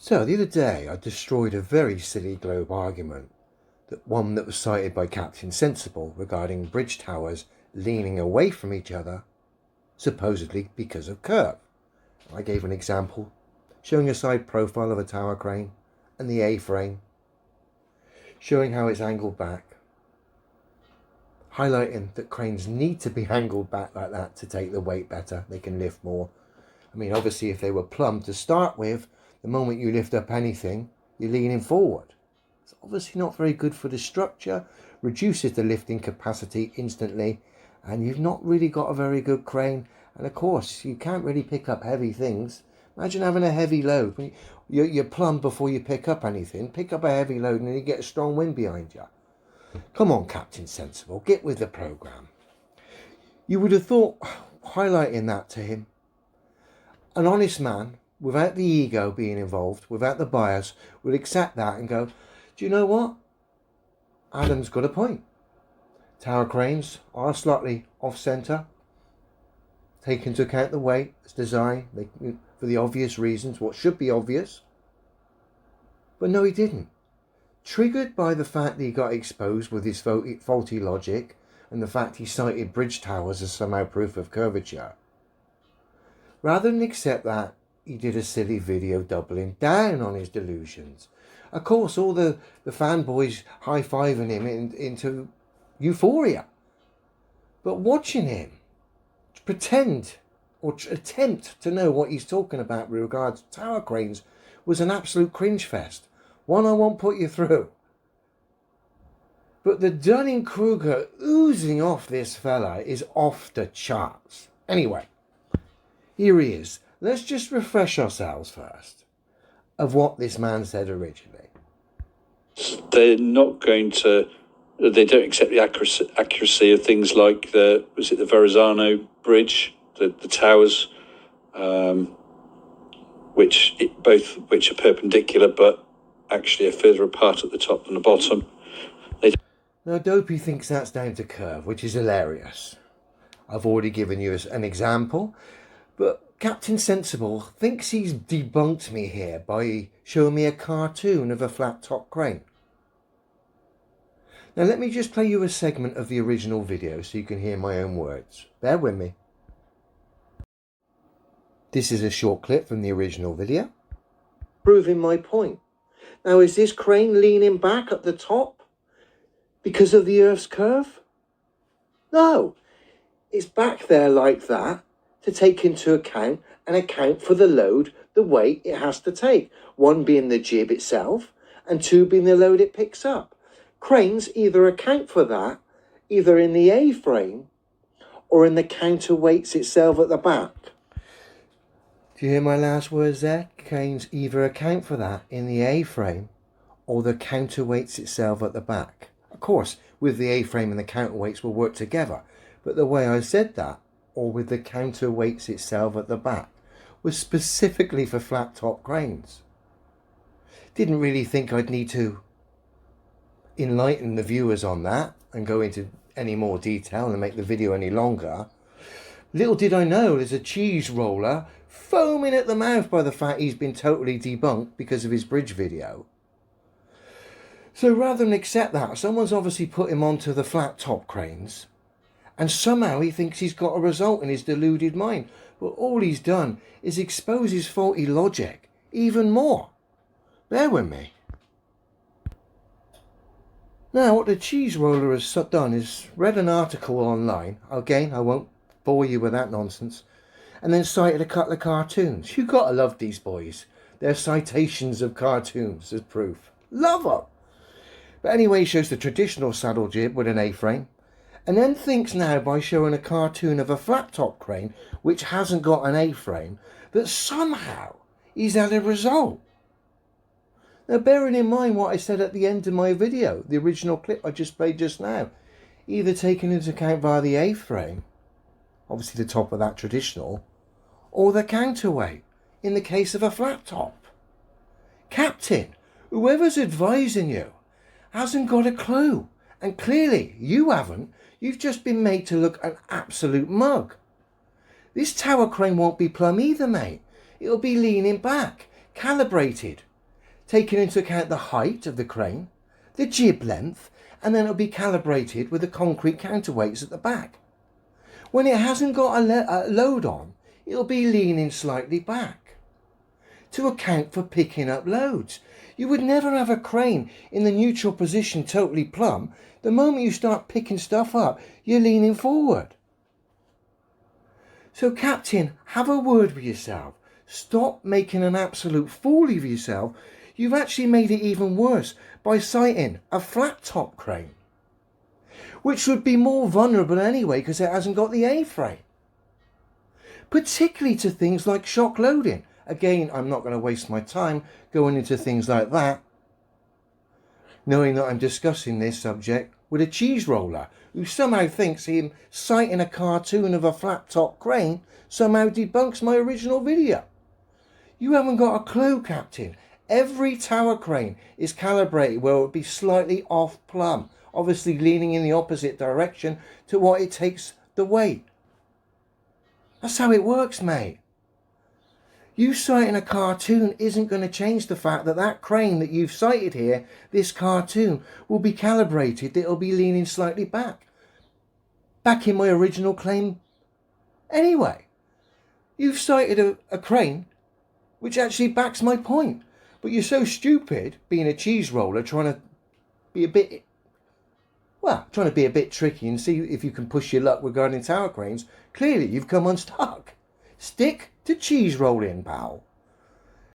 So the other day I destroyed a very silly globe argument, one that was cited by Captain Sensible regarding bridge towers leaning away from each other, supposedly because of curve. I gave an example showing a side profile of a tower crane and the A-frame, showing how it's angled back, highlighting that cranes need to be angled back like that to take the weight better, they can lift more. I mean, obviously if they were plumb to start with, the moment you lift up anything, you're leaning forward. It's obviously not very good for the structure, reduces the lifting capacity instantly, and you've not really got a very good crane. And of course, you can't really pick up heavy things. Imagine having a heavy load. You're plumb before you pick up anything. Pick up a heavy load and then you get a strong wind behind you. Come on, Captain Sensible, get with the programme. You would have thought highlighting that to him. An honest man, without the ego being involved, without the bias, would accept that and go, do you know what? Adam's got a point. Tower cranes are slightly off-centre. Take into account the weight, it's designed for the obvious reasons, what should be obvious. But no, he didn't. Triggered by the fact that he got exposed with his faulty logic and the fact he cited bridge towers as somehow proof of curvature, rather than accept that, he did a silly video doubling down on his delusions. Of course, all the fanboys high-fiving him into euphoria. But watching him pretend or attempt to know what he's talking about with regards to tower cranes was an absolute cringe fest. One I won't put you through. But the Dunning-Kruger oozing off this fella is off the charts. Anyway, here he is. Let's just refresh ourselves first of what this man said originally. They're not going to, they don't accept the accuracy of things like the Verrazano Bridge, the towers, which are perpendicular but actually are further apart at the top than the bottom. Now Dopey thinks that's down to curve, which is hilarious. I've already given you an example, but Captain Sensible thinks he's debunked me here by showing me a cartoon of a flat top crane. Now let me just play you a segment of the original video so you can hear my own words. Bear with me. This is a short clip from the original video, proving my point. Now is this crane leaning back at the top because of the Earth's curve? No, it's back there like that to take into account and account for the load, the weight it has to take. One being the jib itself and two being the load it picks up. Cranes either account for that, either in the A-frame or in the counterweights itself at the back. Do you hear my last words there? Cranes either account for that in the A-frame or the counterweights itself at the back. Of course, with the A-frame and the counterweights will work together, but the way I said that, or with the counterweights itself at the back, was specifically for flat top cranes. Didn't really think I'd need to enlighten the viewers on that and go into any more detail and make the video any longer. Little did I know there's a cheese roller foaming at the mouth by the fact he's been totally debunked because of his bridge video. So rather than accept that, someone's obviously put him onto the flat top cranes, and somehow he thinks he's got a result in his deluded mind. But all he's done is expose his faulty logic even more. Bear with me. Now what the cheese roller has done is read an article online. Again, I won't bore you with that nonsense. And then cited a couple of cartoons. You gotta love these boys. They're citations of cartoons as proof. Love them. But anyway, he shows the traditional saddle jib with an A-frame, and then thinks now by showing a cartoon of a flat top crane which hasn't got an A-frame that somehow he's had a result. Now bearing in mind what I said at the end of my video, the original clip I just played just now, either taken into account via the A-frame, obviously the top of that traditional, or the counterweight in the case of a flat top. Captain, whoever's advising you hasn't got a clue, and clearly you haven't. You've just been made to look an absolute mug. This tower crane won't be plumb either, mate. It'll be leaning back, calibrated, taking into account the height of the crane, the jib length, and then it'll be calibrated with the concrete counterweights at the back. When it hasn't got a load on, it'll be leaning slightly back to account for picking up loads. You would never have a crane in the neutral position totally plumb. The moment you start picking stuff up, you're leaning forward. So Captain, have a word with yourself. Stop making an absolute fool of yourself. You've actually made it even worse by sighting a flat top crane, which would be more vulnerable anyway because it hasn't got the A-frame. Particularly to things like shock loading. Again, I'm not going to waste my time going into things like that, knowing that I'm discussing this subject with a cheese roller who somehow thinks him citing a cartoon of a flat top crane somehow debunks my original video. You haven't got a clue, Captain. Every tower crane is calibrated where it would be slightly off plumb, obviously leaning in the opposite direction to what it takes the weight. That's how it works, mate. You citing a cartoon isn't going to change the fact that that crane that you've cited here, this cartoon, will be calibrated that it'll be leaning slightly back. Back in my original claim anyway. You've cited a crane which actually backs my point. But you're so stupid, being a cheese roller, trying to be a bit tricky and see if you can push your luck regarding tower cranes. Clearly, you've come unstuck. Stick to cheese rolling, pal.